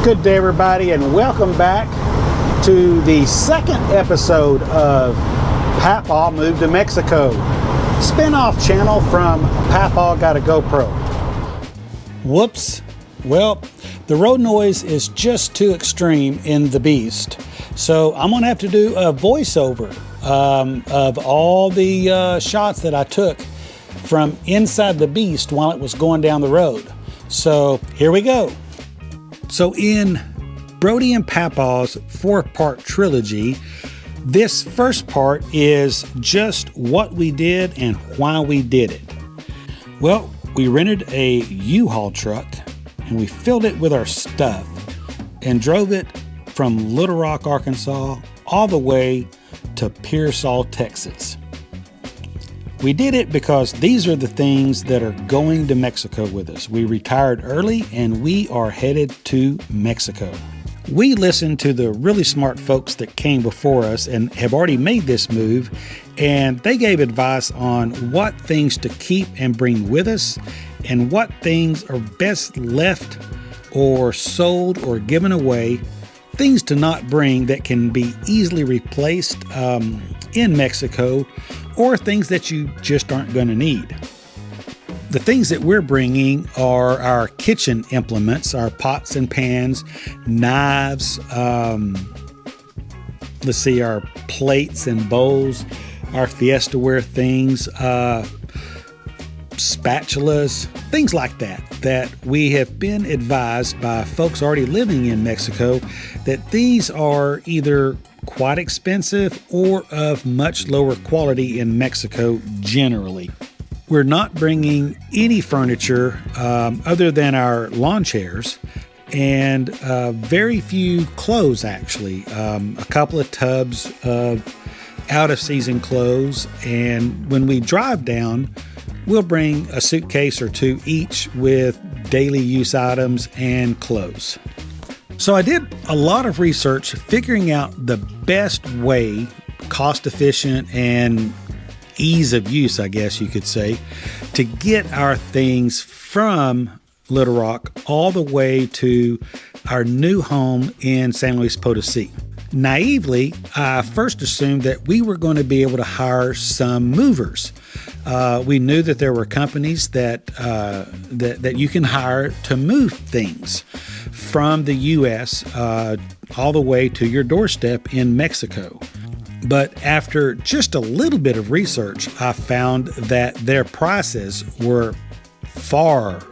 Good day, everybody, and welcome back to the second episode of Papaw Moved to Mexico, spin-off channel from Papaw Got a GoPro. Whoops. Well, the road noise is just too extreme in the Beast, so I'm gonna have to do a voiceover of all the shots that I took from inside the Beast while it was going down the road. So here we go. So in Brody and Papaw's 4-part trilogy, this first part is just what we did and why we did it. Well, we rented a U-Haul truck and we filled it with our stuff and drove it from Little Rock, Arkansas, all the way to Pearsall, Texas. We did it because these are the things that are going to Mexico with us. We retired early and we are headed to Mexico. We listened to the really smart folks that came before us and have already made this move, and they gave advice on what things to keep and bring with us and what things are best left or sold or given away, things to not bring that can be easily replaced in Mexico, or things that you just aren't going to need. The things that we're bringing are our kitchen implements, our pots and pans, knives, our plates and bowls, our Fiesta-ware things, spatulas, things like that we have been advised by folks already living in Mexico that these are either quite expensive or of much lower quality in Mexico generally. We're not bringing any furniture other than our lawn chairs and very few clothes actually. A couple of tubs of out-of-season clothes, and when we drive down, we'll bring a suitcase or two each with daily use items and clothes. So I did a lot of research figuring out the best way, cost efficient and ease of use, I guess you could say, to get our things from Little Rock all the way to our new home in San Luis Potosí. Naively, I first assumed that we were going to be able to hire some movers. We knew that there were companies that you can hire to move things from the U.S. All the way to your doorstep in Mexico. But after just a little bit of research, I found that their prices were far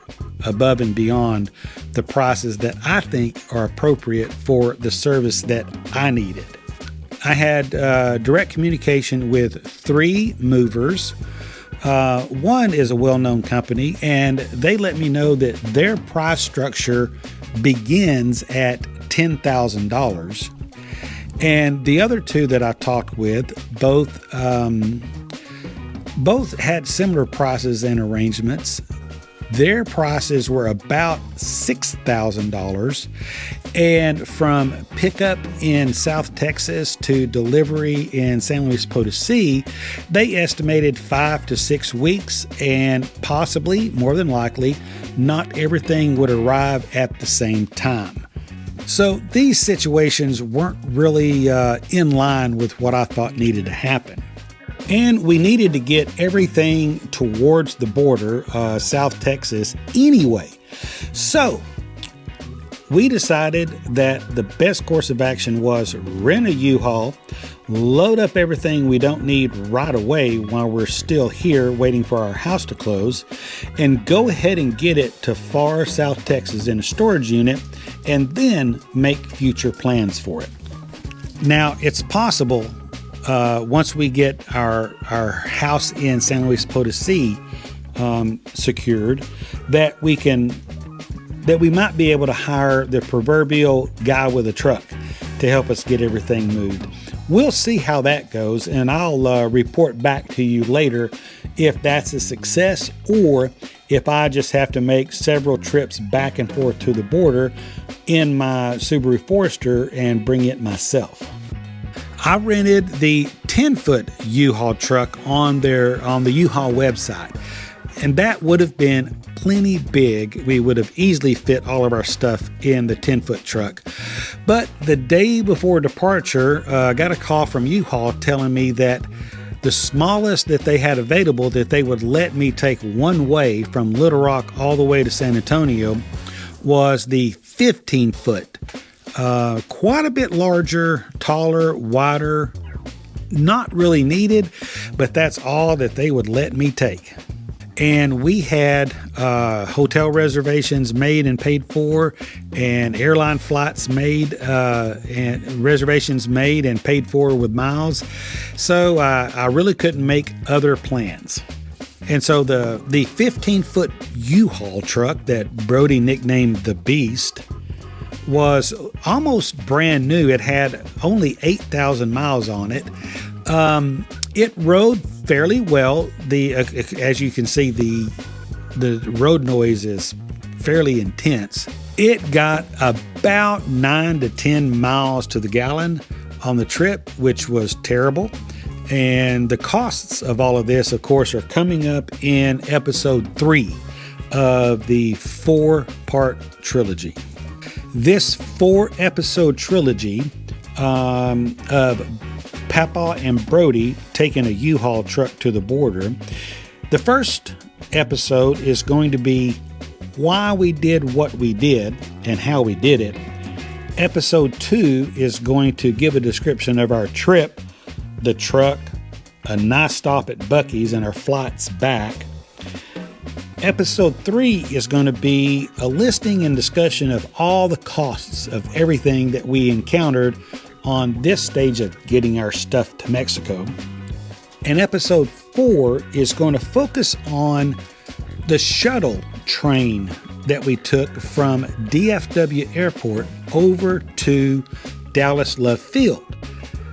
above and beyond the prices that I think are appropriate for the service that I needed. I had direct communication with 3 movers. One is a well-known company, and they let me know that their price structure begins at $10,000. And the other 2 that I talked with, both had similar prices and arrangements. Their prices were about $6,000, and from pickup in South Texas to delivery in San Luis Potosí, they estimated 5 to 6 weeks, and possibly, more than likely, not everything would arrive at the same time. So these situations weren't really in line with what I thought needed to happen. And we needed to get everything towards the border, South Texas, anyway. So we decided that the best course of action was rent a U-Haul, load up everything we don't need right away while we're still here waiting for our house to close, and go ahead and get it to far South Texas in a storage unit, and then make future plans for it. Now, it's possible once we get our house in San Luis Potosí secured, that we might be able to hire the proverbial guy with a truck to help us get everything moved. We'll see how that goes, and I'll report back to you later if that's a success, or if I just have to make several trips back and forth to the border in my Subaru Forester and bring it myself. I rented the 10-foot U-Haul truck on the U-Haul website. And that would have been plenty big. We would have easily fit all of our stuff in the 10-foot truck. But the day before departure, I got a call from UHaul telling me that the smallest that they had available that they would let me take one way from Little Rock all the way to San Antonio was the 15-foot. Quite a bit larger, taller, wider, not really needed, but that's all that they would let me take. And we had hotel reservations made and paid for, and airline flights made and reservations made and paid for with miles. So I really couldn't make other plans. And so the 15-foot U-Haul truck that Brody nicknamed the Beast was almost brand new. It had only 8,000 miles on it. It rode fairly well. As you can see, the road noise is fairly intense. It got about 9 to 10 miles to the gallon on the trip, which was terrible. And the costs of all of this, of course, are coming up in episode 3 of the 4-part trilogy. This 4-episode trilogy of Papa and Brody taking a U-Haul truck to the border. The first episode is going to be why we did what we did and how we did it. Episode 2 is going to give a description of our trip, the truck, a nice stop at Buc-ee's, and our flights back. Episode 3 is going to be a listing and discussion of all the costs of everything that we encountered on this stage of getting our stuff to Mexico. And episode 4 is going to focus on the shuttle train that we took from DFW Airport over to Dallas Love Field,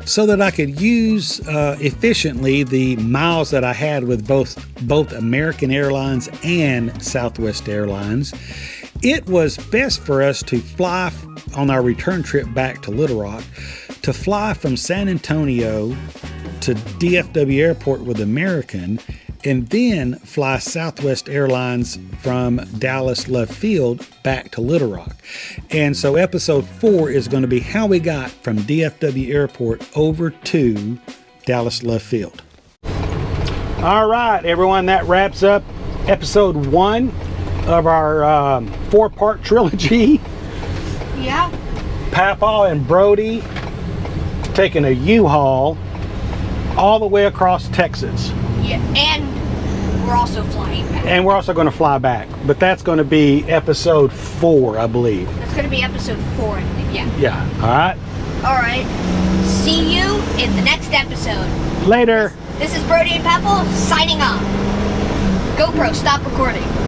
so that I could use efficiently the miles that I had with both American Airlines and Southwest Airlines. It was best for us to fly on our return trip back to Little Rock, to fly from San Antonio to DFW Airport with American, and then fly Southwest Airlines from Dallas Love Field back to Little Rock. And so episode 4 is going to be how we got from DFW Airport over to Dallas Love Field. All right, everyone, that wraps up episode 1 of our 4-part trilogy. Yeah. Papa and Brody taking a U-Haul all the way across Texas. Yeah, and we're also flying back. And we're also going to fly back, but that's going to be episode 4, I believe. That's going to be episode 4, I believe, yeah. Yeah, all right. All right. See you in the next episode. Later. This is Brody and Papel signing off. GoPro, stop recording.